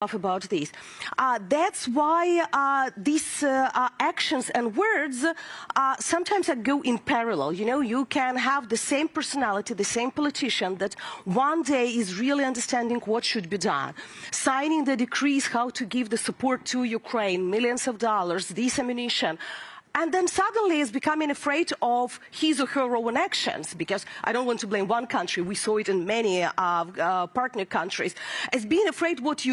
about this. That's why these actions and words sometimes go in parallel. You know, you can have the same personality, the same politician that one day is really understanding what should be done, signing the decrees how to give the support to Ukraine, millions of dollars, this ammunition, and then suddenly is becoming afraid of his or her own actions, because I don't want to blame one country, we saw it in many partner countries, as being afraid what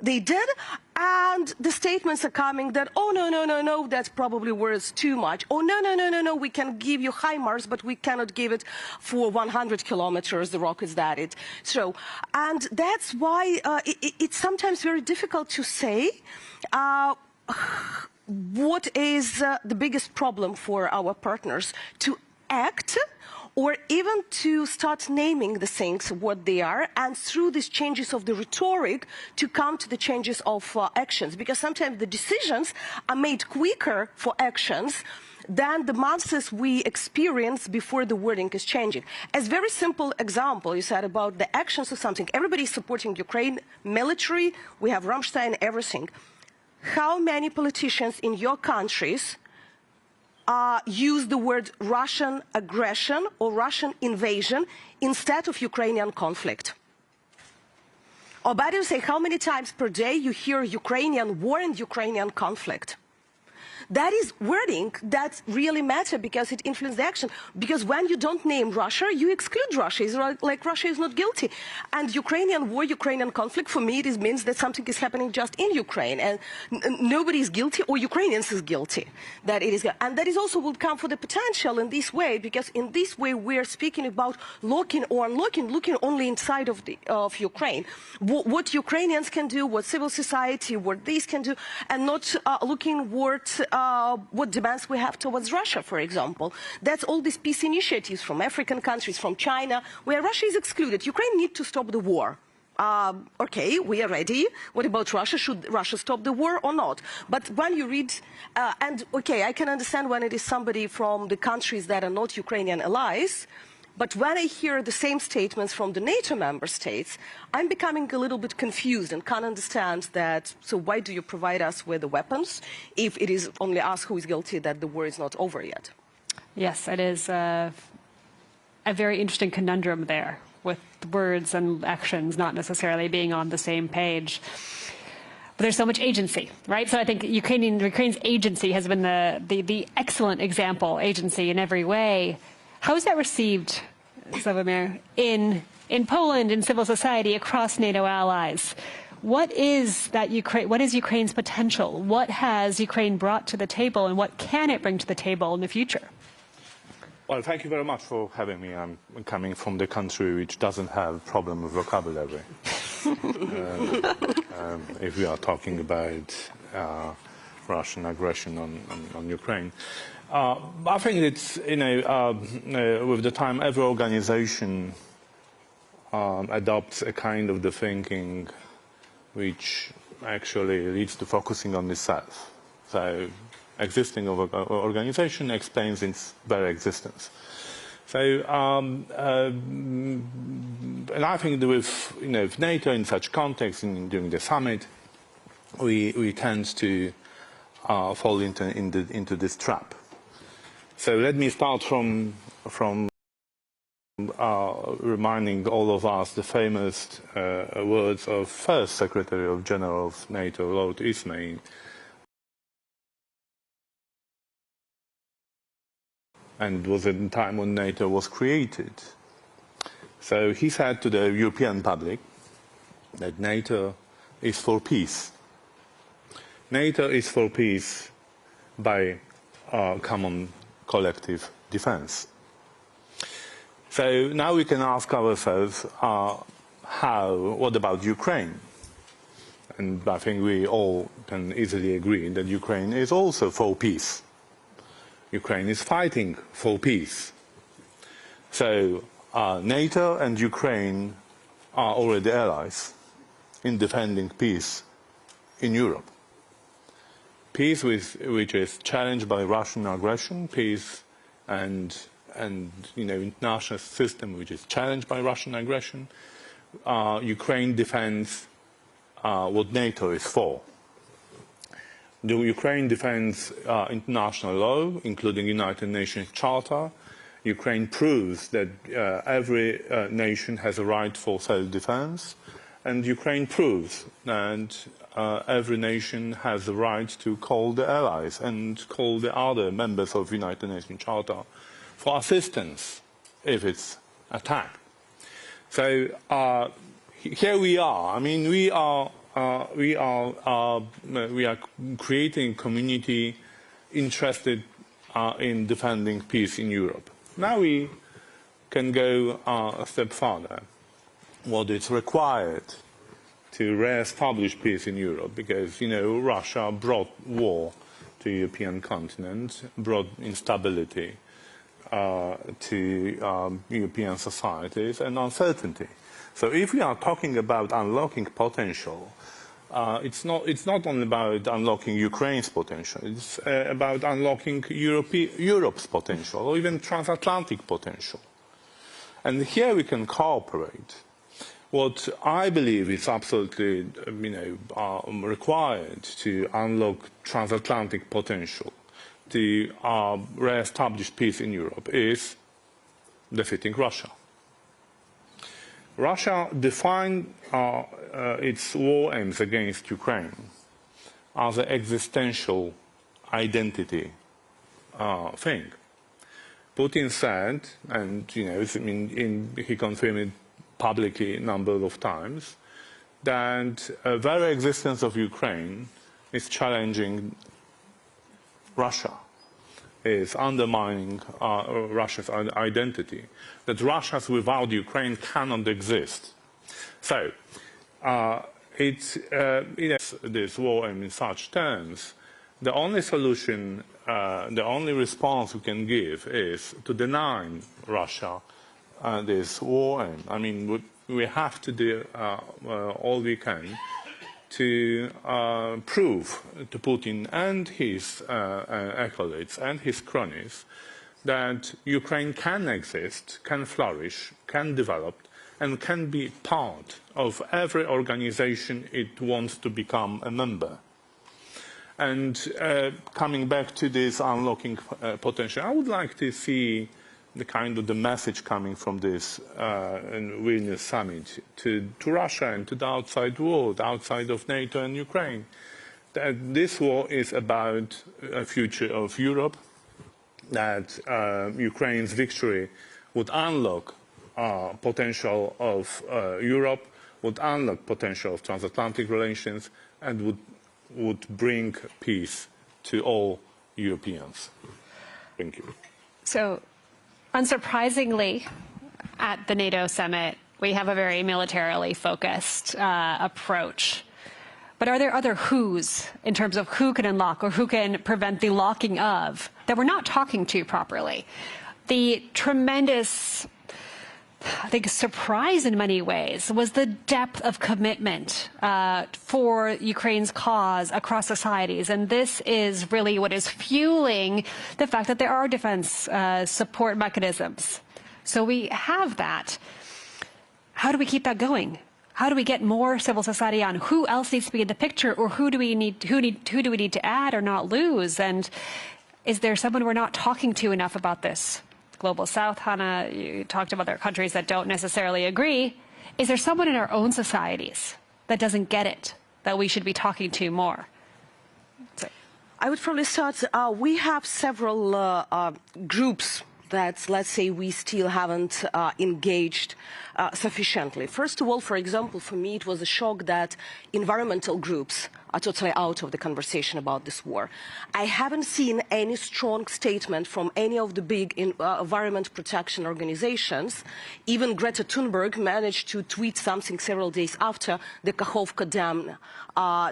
they did, and the statements are coming that, oh, no, that's probably worth too much, or no, we can give you HIMARS, but we cannot give it for 100 kilometers, the rockets that it. So, and that's why it's sometimes very difficult to say what is the biggest problem for our partners to act or even to start naming the things what they are, and through these changes of the rhetoric to come to the changes of actions, because sometimes the decisions are made quicker for actions than the months we experience before the wording is changing. As very simple example, you said about the actions of something. Everybody is supporting Ukraine, military, we have Rammstein, everything. How many politicians in your countries use the word Russian aggression or Russian invasion instead of Ukrainian conflict? Or better to say, how many times per day you hear Ukrainian war and Ukrainian conflict? That is wording that really matter because it influences the action. Because when you don't name Russia, you exclude Russia. It's like Russia is not guilty. And Ukrainian war, Ukrainian conflict, for me, it means that something is happening just in Ukraine. And nobody is guilty, or Ukrainians is guilty. That it is, and that is also will come for the potential in this way, because in this way we're speaking about locking or unlocking, looking only inside of Ukraine. What Ukrainians can do, what civil society, what these can do, and not looking what demands we have towards Russia, for example. That's all these peace initiatives from African countries, from China, where Russia is excluded. Ukraine needs to stop the war. Okay, we are ready. What about Russia? Should Russia stop the war or not? But when you read, and okay, I can understand when it is somebody from the countries that are not Ukrainian allies, but when I hear the same statements from the NATO member states, I'm becoming a little bit confused and can't understand that. So why do you provide us with the weapons if it is only us who is guilty that the war is not over yet? Yes, it is a very interesting conundrum there, with words and actions not necessarily being on the same page. But there's so much agency, right? So I think Ukraine's agency has been the excellent example, agency in every way. How is that received, Sławomir, in Poland, in civil society, across NATO allies? What is Ukraine's potential? What has Ukraine brought to the table, and what can it bring to the table in the future? Well, thank you very much for having me. I'm coming from the country which doesn't have a problem with vocabulary. If we are talking about Russian aggression on Ukraine. I think it's, with the time, every organization adopts a kind of the thinking which actually leads to focusing on itself. So, existing organization explains its very existence. So, and I think that with NATO in such context, during the summit, we tend to fall into this trap. So let me start from reminding all of us the famous words of first Secretary of General of NATO, Lord Ismay, and it was at the time when NATO was created. So he said to the European public that NATO is for peace. NATO is for peace by common collective defense. So now we can ask ourselves, what about Ukraine? And I think we all can easily agree that Ukraine is also for peace. Ukraine is fighting for peace. So NATO and Ukraine are already allies in defending peace in Europe. Peace which is challenged by Russian aggression, peace and international system which is challenged by Russian aggression. Ukraine defends what NATO is for. The Ukraine defends international law, including United Nations Charter. Ukraine proves that every nation has a right for self-defense, and Ukraine proves that every nation has the right to call the allies and call the other members of United Nations Charter for assistance if it's attacked. So here we are. I mean, we are creating a community interested in defending peace in Europe. Now we can go a step further. What is required to re-establish peace in Europe, because, you know, Russia brought war to the European continent, brought instability to European societies and uncertainty. So if we are talking about unlocking potential, it's not only about unlocking Ukraine's potential, it's about unlocking Europe's potential, or even transatlantic potential. And here we can cooperate. What I believe is absolutely required to unlock transatlantic potential, to re-establish peace in Europe, is defeating Russia. Russia defined its war aims against Ukraine as an existential identity thing. Putin said, and he confirmed it publicly a number of times, that the very existence of Ukraine is challenging Russia, is undermining Russia's identity, that Russia without Ukraine cannot exist. So, this war in such terms, the only solution, the only response we can give is to deny Russia this war aim. I mean, we have to do all we can to prove to Putin and his acolytes and his cronies that Ukraine can exist, can flourish, can develop, and can be part of every organization it wants to become a member. And coming back to this unlocking potential, I would like to see the message coming from this Vilnius summit to Russia and to the outside world, outside of NATO and Ukraine, that this war is about a future of Europe, that Ukraine's victory would unlock potential of Europe, would unlock potential of transatlantic relations, and would bring peace to all Europeans. Thank you. So, unsurprisingly, at the NATO summit, we have a very militarily focused approach. But are there other who's in terms of who can unlock or who can prevent the locking of that we're not talking to properly? The tremendous, I think, surprise in many ways was the depth of commitment for Ukraine's cause across societies. And this is really what is fueling the fact that there are defense support mechanisms. So we have that. How do we keep that going? How do we get more civil society on? Who else needs to be in the picture, or who do we need to add or not lose? And is there someone we're not talking to enough about this? Global South, Hannah, you talked about there are countries that don't necessarily agree. Is there someone in our own societies that doesn't get it, that we should be talking to more? So. I would probably start, we have several groups that, let's say, we still haven't engaged sufficiently. First of all, for example, for me, it was a shock that environmental groups are totally out of the conversation about this war. I haven't seen any strong statement from any of the big environment protection organizations. Even Greta Thunberg managed to tweet something several days after the Kakhovka Dam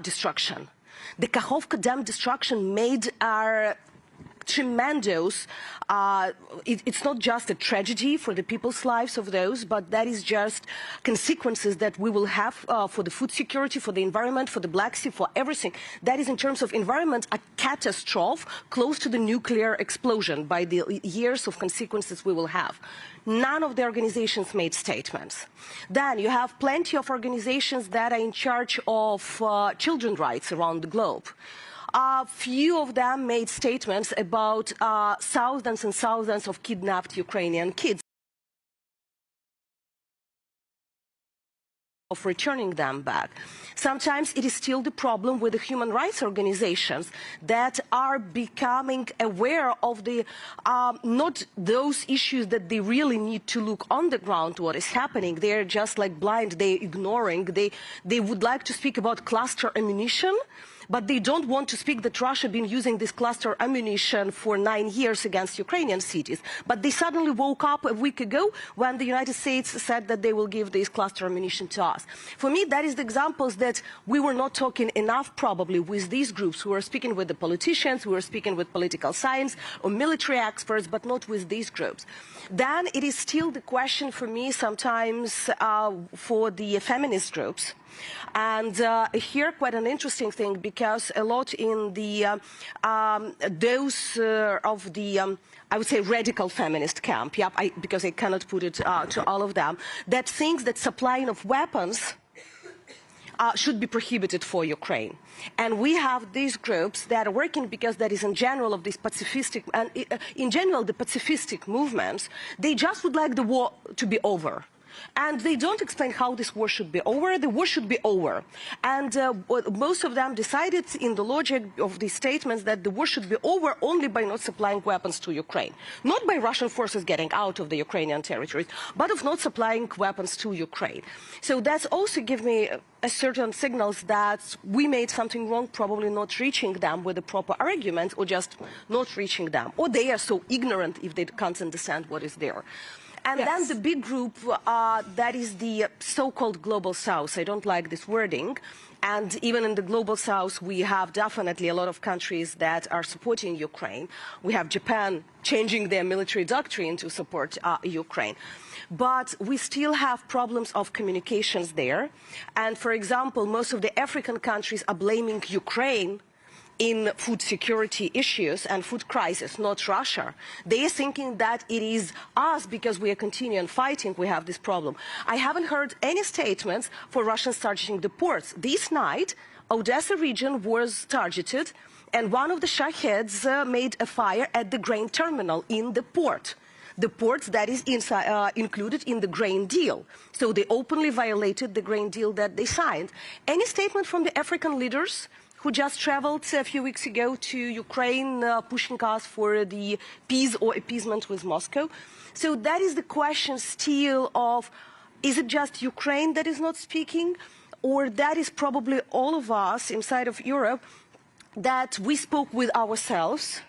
destruction. The Kakhovka Dam destruction made our tremendous, it's not just a tragedy for the people's lives of those, but that is just consequences that we will have for the food security, for the environment, for the Black Sea, for everything. That is, in terms of environment, a catastrophe close to the nuclear explosion by the years of consequences we will have. None of the organizations made statements. Then you have plenty of organizations that are in charge of children's rights around the globe. Few of them made statements about thousands and thousands of kidnapped Ukrainian kids, of returning them back. Sometimes it is still the problem with the human rights organizations that are becoming aware of the not those issues that they really need to look on the ground what is happening. They're just like blind, they're ignoring. They would like to speak about cluster ammunition, but they don't want to speak that Russia has been using this cluster ammunition for 9 years against Ukrainian cities. But they suddenly woke up a week ago when the United States said that they will give this cluster ammunition to us. For me, that is the examples that we were not talking enough probably with these groups. We were speaking with the politicians, we were speaking with political science or military experts, but not with these groups. Then it is still the question for me sometimes for the feminist groups. And here quite an interesting thing, because a lot in the those of the I would say radical feminist camp, because I cannot put it to all of them, that thinks that supplying of weapons should be prohibited for Ukraine. And we have these groups that are working because that is in general of these pacifistic, and in general the pacifistic movements, they just would like the war to be over. And they don't explain how this war should be over. The war should be over. And most of them decided in the logic of these statements that the war should be over only by not supplying weapons to Ukraine. Not by Russian forces getting out of the Ukrainian territories, but of not supplying weapons to Ukraine. So that's also give me a certain signals that we made something wrong, probably not reaching them with the proper arguments, or just not reaching them. Or they are so ignorant if they can't understand what is there. And then the big group, that is the so-called Global South. I don't like this wording. And even in the Global South, we have definitely a lot of countries that are supporting Ukraine. We have Japan changing their military doctrine to support Ukraine. But we still have problems of communications there. And for example, most of the African countries are blaming Ukraine in food security issues and food crisis, not Russia. They are thinking that it is us, because we are continuing fighting, we have this problem. I haven't heard any statements for Russians targeting the ports. This night, Odessa region was targeted, and one of the Shaheeds made a fire at the grain terminal in the port. The port that is included in the grain deal. So they openly violated the grain deal that they signed. Any statement from the African leaders who just traveled a few weeks ago to Ukraine, pushing us for the peace or appeasement with Moscow? So that is the question still of, is it just Ukraine that is not speaking? Or that is probably all of us inside of Europe that we spoke with ourselves?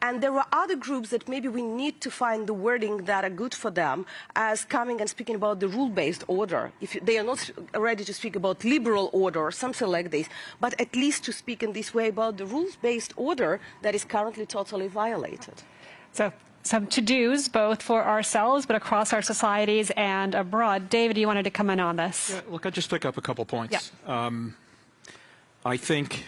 And there are other groups that maybe we need to find the wording that are good for them, as coming and speaking about the rule-based order. If they are not ready to speak about liberal order or something like this, but at least to speak in this way about the rules-based order that is currently totally violated. So some to-dos, both for ourselves, but across our societies and abroad. David, you wanted to come in on this. Yeah, look, I'll just pick up a couple points. Yeah. I think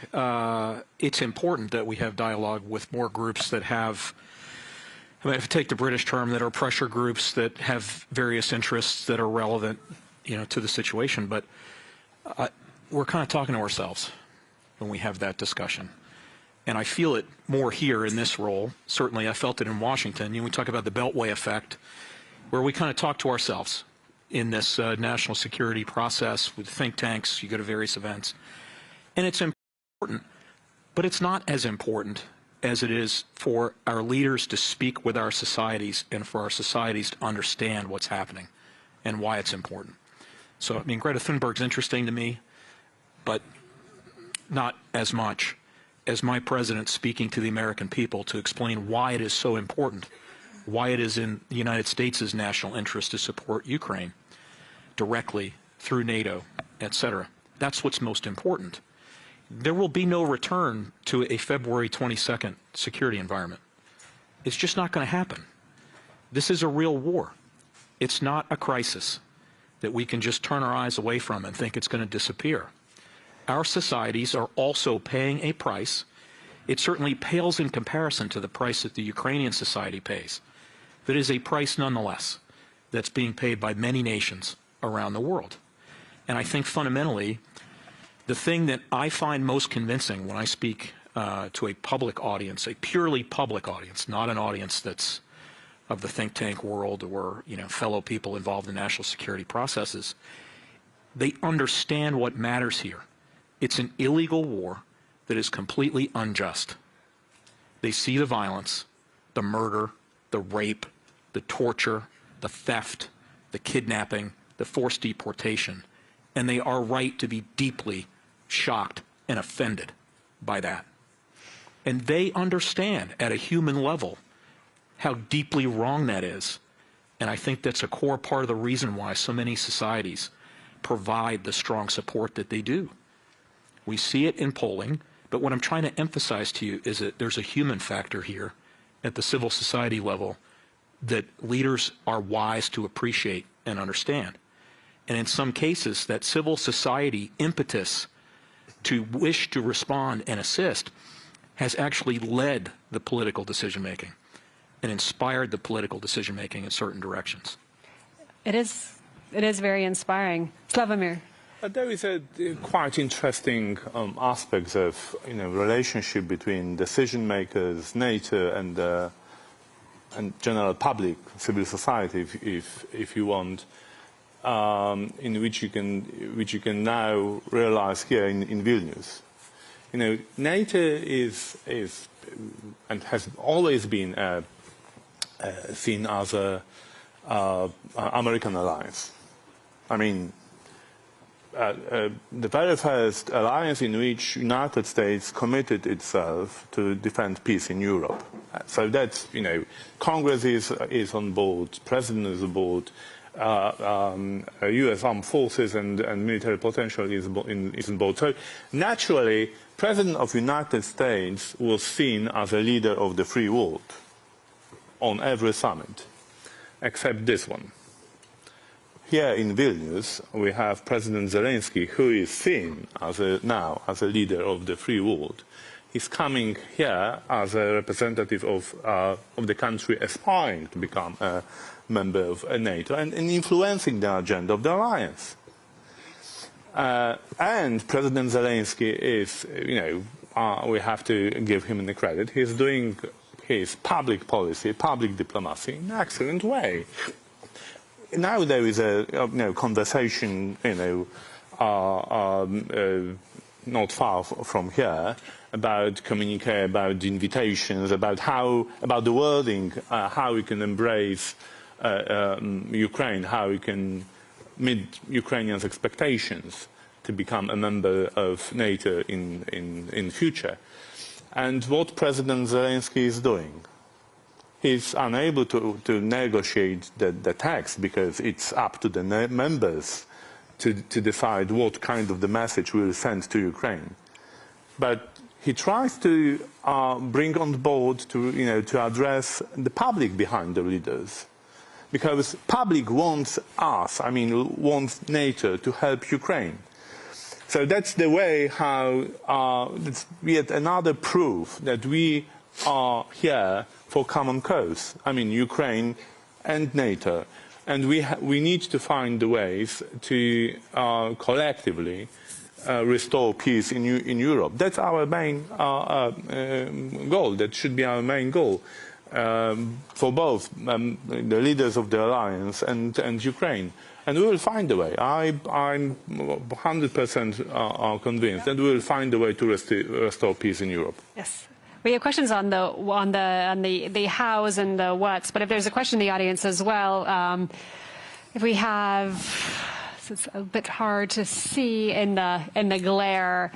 it's important that we have dialogue with more groups that have, I mean, if you take the British term, that are pressure groups that have various interests that are relevant, to the situation. But we're kind of talking to ourselves when we have that discussion. And I feel it more here in this role. Certainly I felt it in Washington. We talk about the Beltway effect, where we kind of talk to ourselves in this national security process with think tanks. You go to various events. And it's important, but it's not as important as it is for our leaders to speak with our societies and for our societies to understand what's happening and why it's important. So, I mean, Greta Thunberg's interesting to me, but not as much as my president speaking to the American people to explain why it is so important, why it is in the United States' national interest to support Ukraine directly through NATO, etc. That's what's most important. There will be no return to a February 22nd security environment. It's just not going to happen. This is a real war. It's not a crisis that we can just turn our eyes away from and think it's going to disappear. Our societies are also paying a price. It certainly pales in comparison to the price that the Ukrainian society pays. But it is a price nonetheless that's being paid by many nations around the world. And I think fundamentally, the thing that I find most convincing when I speak to a public audience, a purely public audience, not an audience that's of the think tank world or, you know, fellow people involved in national security processes, they understand what matters here. It's an illegal war that is completely unjust. They see the violence, the murder, the rape, the torture, the theft, the kidnapping, the forced deportation, and they are right to be deeply shocked and offended by that. And they understand at a human level how deeply wrong that is. And I think that's a core part of the reason why so many societies provide the strong support that they do. We see it in polling, but what I'm trying to emphasize to you is that there's a human factor here at the civil society level that leaders are wise to appreciate and understand. And in some cases, that civil society impetus to wish to respond and assist has actually led the political decision-making and inspired the political decision-making in certain directions. It is very inspiring. Slavomir. There is a quite interesting aspect of relationship between decision makers, NATO, and general public, civil society, if you want, in which you can now realize here in Vilnius. NATO is and has always been seen as a American alliance. I mean, the very first alliance in which United States committed itself to defend peace in Europe. So that's, Congress is on board, President is on board, U.S. armed forces and military potential is on board. So naturally, President of United States was seen as a leader of the free world on every summit, except this one. Here in Vilnius, we have President Zelensky, who is seen now as a leader of the free world. He's coming here as a representative of the country aspiring to become a member of NATO and influencing the agenda of the alliance. And President Zelensky is, we have to give him the credit. He's doing his public policy, public diplomacy in an excellent way. Now there is a conversation, not far from here, about communique, about invitations, about the wording, how we can embrace Ukraine, how we can meet Ukrainians' expectations to become a member of NATO in future. And what President Zelensky is doing, he's unable to negotiate the text because it's up to the members to decide what kind of the message we'll send to Ukraine. But he tries to bring on board to address the public behind the leaders. Because public wants wants NATO to help Ukraine. So that's the way how, it's yet another proof that we are here for common cause. Ukraine and NATO. And we need to find the ways to collectively restore peace in Europe. That's our main goal. That should be our main goal for both the leaders of the alliance and Ukraine. And we will find a way. I'm 100% convinced that we will find a way to restore peace in Europe. Yes. We have questions on the hows and the whats, but if there's a question in the audience as well, if we have, so it's a bit hard to see in the glare.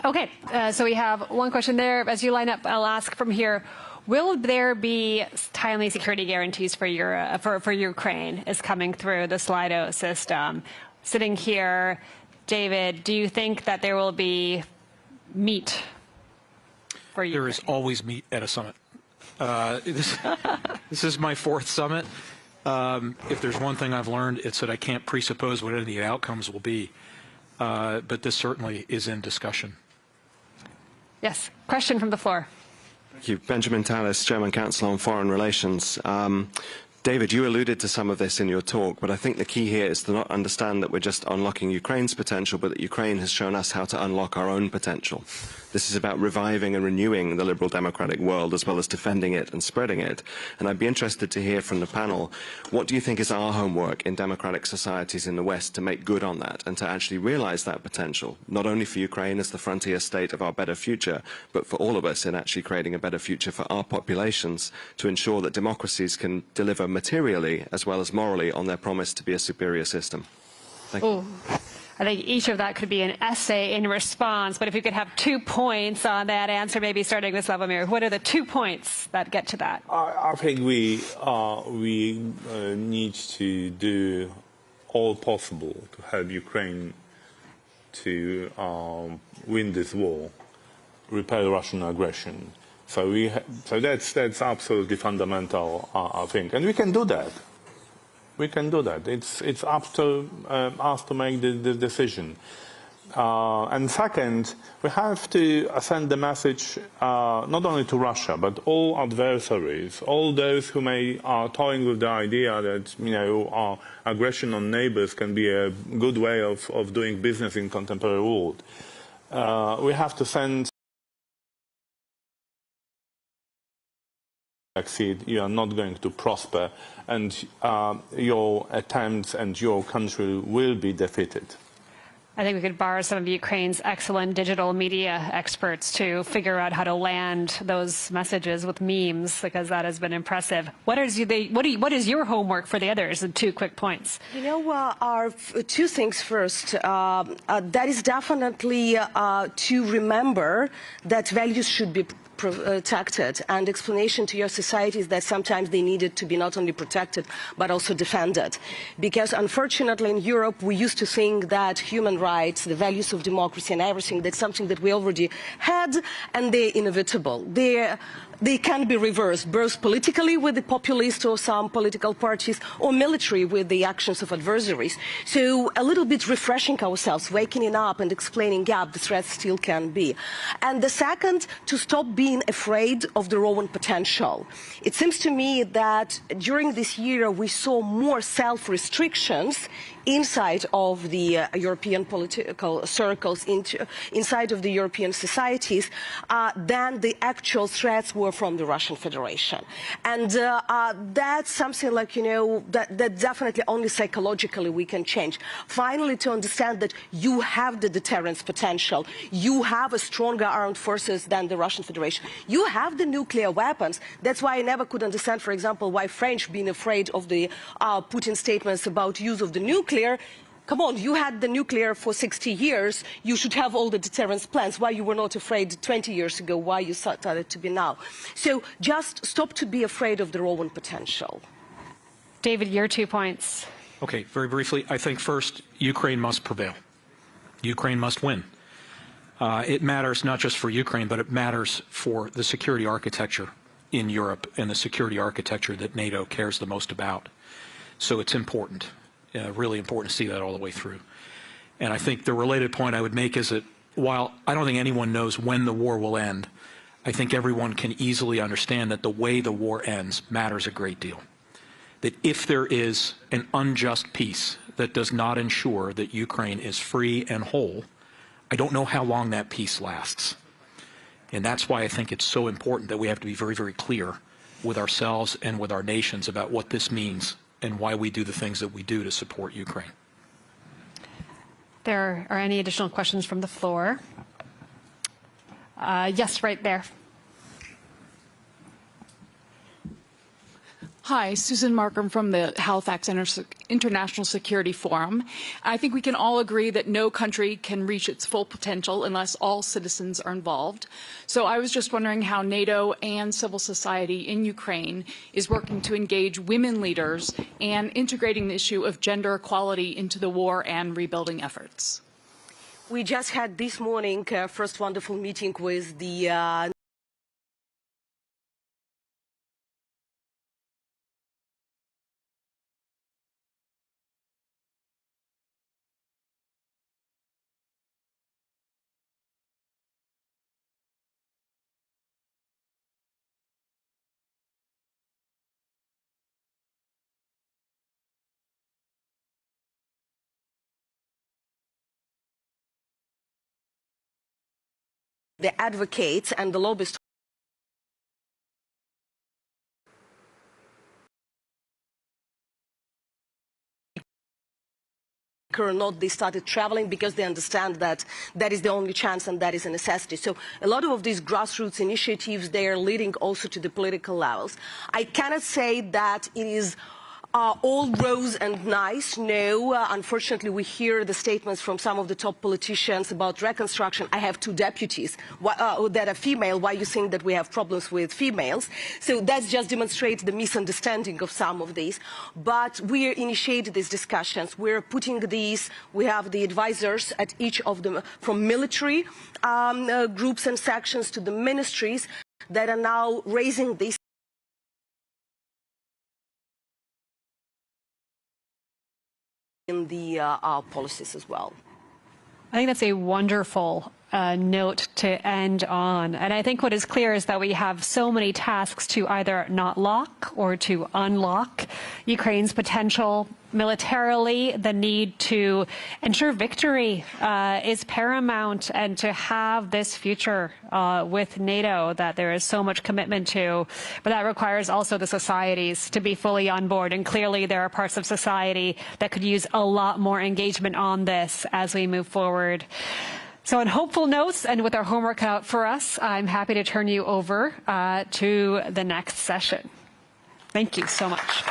Okay, so we have one question there. As you line up, I'll ask from here. Will there be timely security guarantees for Ukraine is coming through the Slido system? Sitting here, David, do you think that there will be meat for Ukraine? There is always meat at a summit. This is my fourth summit. If there's one thing I've learned, it's that I can't presuppose what any of the outcomes will be. But this certainly is in discussion. Yes, question from the floor. Thank you. Benjamin Tallis, German Council on Foreign Relations. David, you alluded to some of this in your talk, but I think the key here is to not understand that we're just unlocking Ukraine's potential, but that Ukraine has shown us how to unlock our own potential. This is about reviving and renewing the liberal democratic world as well as defending it and spreading it. And I'd be interested to hear from the panel, what do you think is our homework in democratic societies in the West to make good on that and to actually realize that potential, not only for Ukraine as the frontier state of our better future, but for all of us in actually creating a better future for our populations to ensure that democracies can deliver materially as well as morally on their promise to be a superior system. Thank you. I think each of that could be an essay in response, but if you could have 2 points on that answer, maybe starting with Slavomir, what are the 2 points that get to that? I think we need to do all possible to help Ukraine to win this war, repel Russian aggression. So that's absolutely fundamental, I think, and we can do that. We can do that. It's up to us to make the decision. And second, we have to send the message not only to Russia, but all adversaries, all those who are toying with the idea that aggression on neighbors can be a good way of doing business in contemporary world. We have to send. Succeed, you are not going to prosper, and your attempts and your country will be defeated. I think we could borrow some of Ukraine's excellent digital media experts to figure out how to land those messages with memes, because that has been impressive. What is your homework for the others? And 2 quick points. Our 2 things first. That is definitely to remember that values should be protected, and explanation to your societies that sometimes they needed to be not only protected but also defended, because unfortunately in Europe we used to think that human rights, the values of democracy and everything, that's something that we already had and they're inevitable. They can be reversed, both politically with the populists or some political parties, or military with the actions of adversaries. So a little bit refreshing ourselves, waking up and explaining, yeah, the threats still can be. And the second, to stop being afraid of their own potential. It seems to me that during this year we saw more self-restrictions inside of the European political circles, inside of the European societies, than the actual threats were from the Russian Federation. And that's something like, that definitely only psychologically we can change. Finally, to understand that you have the deterrence potential, you have a stronger armed forces than the Russian Federation, you have the nuclear weapons. That's why I never could understand, for example, why French being afraid of the Putin statements about use of the nuclear. Come on, you had the nuclear for 60 years. You should have all the deterrence plans. Why you were not afraid 20 years ago? Why you started to be now? So just stop to be afraid of their own potential. David, your 2 points. Okay, very briefly, I think first, Ukraine must prevail. Ukraine must win. It matters not just for Ukraine, but it matters for the security architecture in Europe and the security architecture that NATO cares the most about. So it's important. Really important to see that all the way through. And I think the related point I would make is that while I don't think anyone knows when the war will end, I think everyone can easily understand that the way the war ends matters a great deal. That if there is an unjust peace that does not ensure that Ukraine is free and whole, I don't know how long that peace lasts. And that's why I think it's so important that we have to be very, very clear with ourselves and with our nations about what this means and why we do the things that we do to support Ukraine. There are any additional questions from the floor? Yes, right there. Hi, Susan Markham from the Halifax International Security Forum. I think we can all agree that no country can reach its full potential unless all citizens are involved. So I was just wondering how NATO and civil society in Ukraine is working to engage women leaders and integrating the issue of gender equality into the war and rebuilding efforts. We just had this morning first wonderful meeting with the the advocates and the lobbyists or not, they started traveling because they understand that that is the only chance and that is a necessity. So a lot of these grassroots initiatives, they are leading also to the political levels. I cannot say that it is all rose and nice. No, unfortunately, we hear the statements from some of the top politicians about reconstruction. I have two deputies that are female. Why you think that we have problems with females? So that just demonstrates the misunderstanding of some of these. But we initiated these discussions. We're putting these, we have the advisors at each of them, from military groups and sections to the ministries, that are now raising these in the policies as well. I think that's a wonderful note to end on. And I think what is clear is that we have so many tasks to either not lock or to unlock Ukraine's potential militarily. The need to ensure victory is paramount, and to have this future with NATO that there is so much commitment to. But that requires also the societies to be fully on board. And clearly there are parts of society that could use a lot more engagement on this as we move forward. So on hopeful notes, and with our homework out for us, I'm happy to turn you over to the next session. Thank you so much.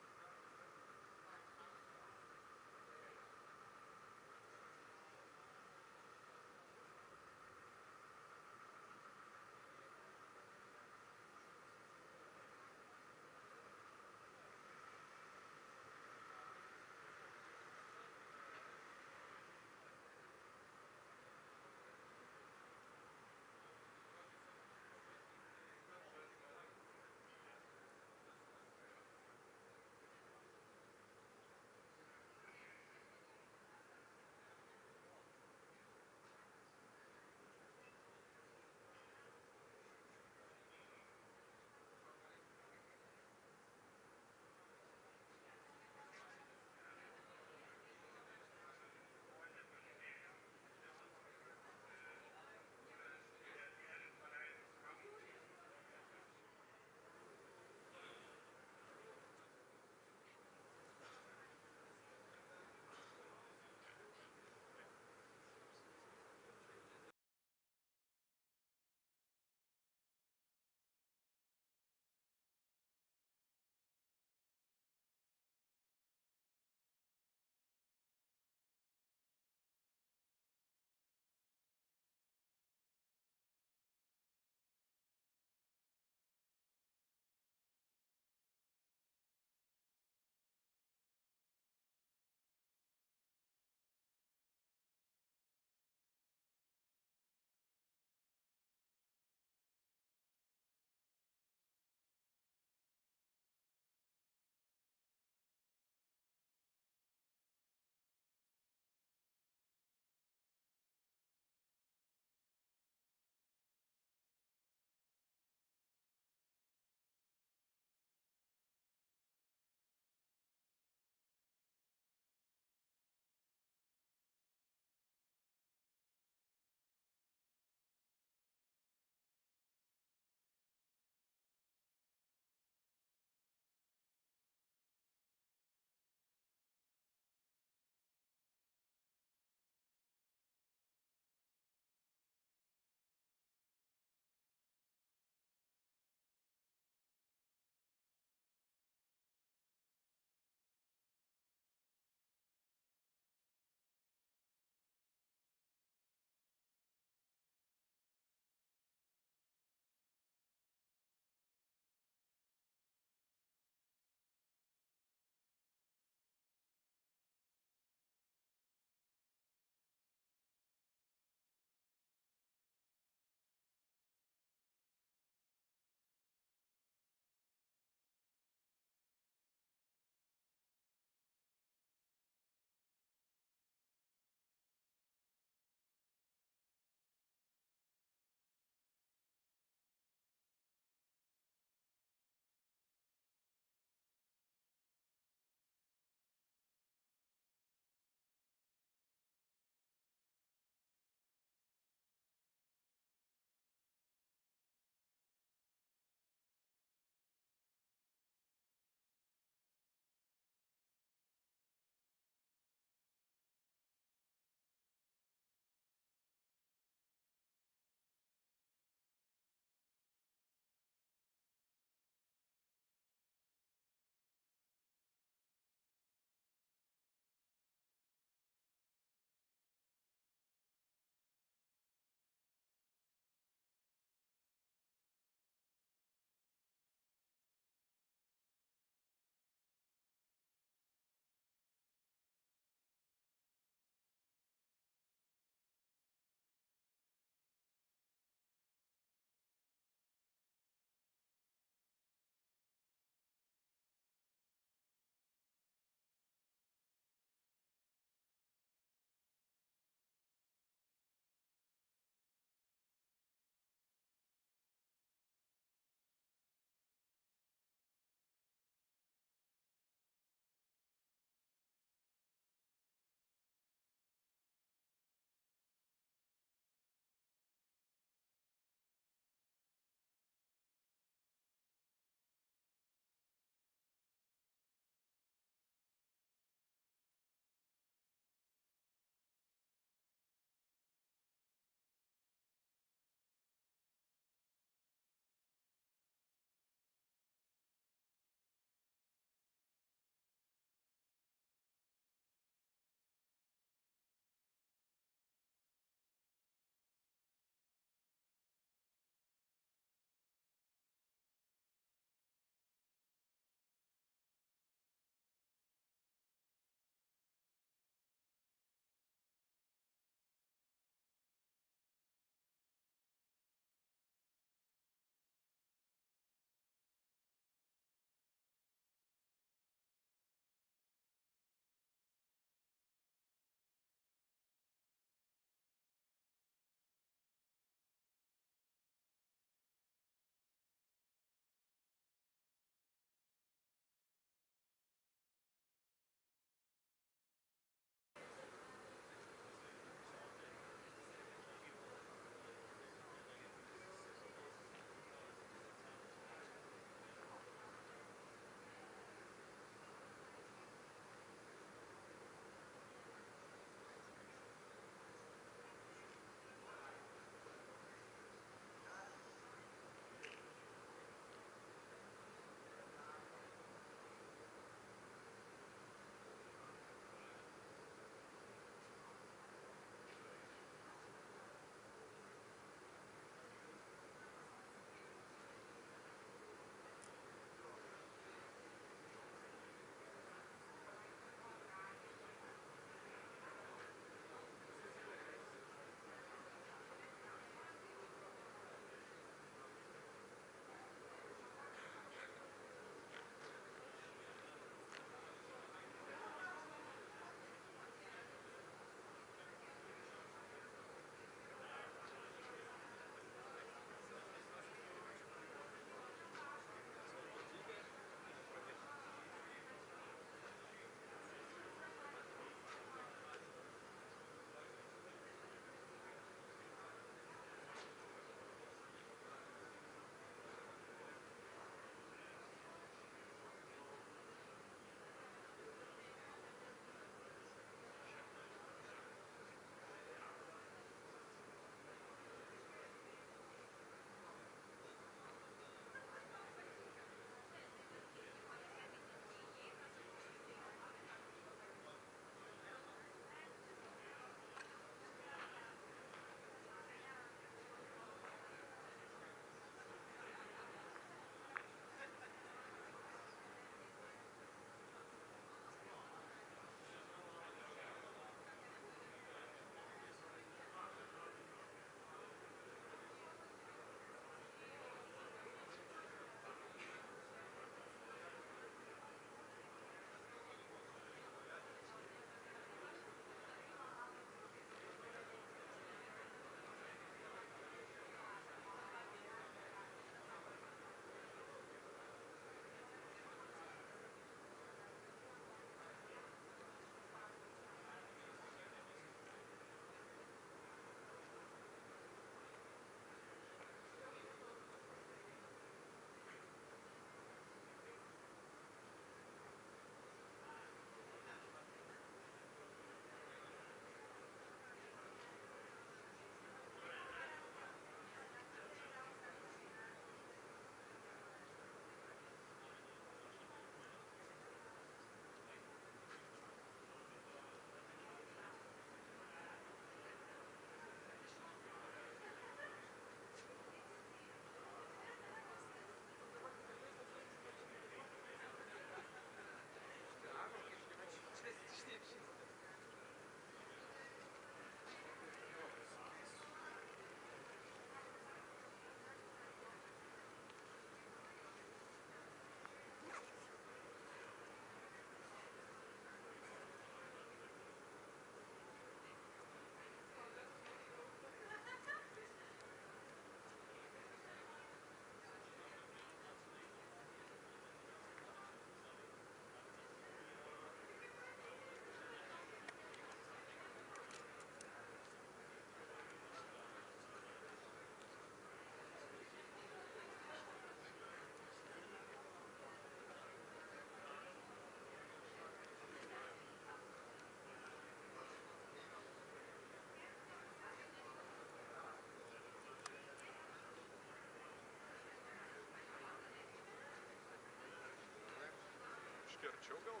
arčiau gal?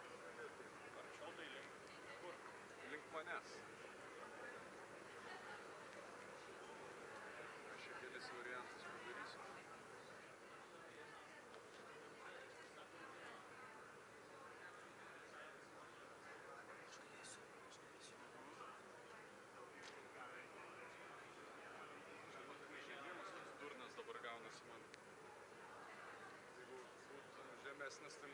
Arčiau tai link kur? Link manęs. Aš čia kelis variantus padarysiu. Žemėjimas toks durnas dabar gaunasi man. Jeigu būtų žemesnis, tai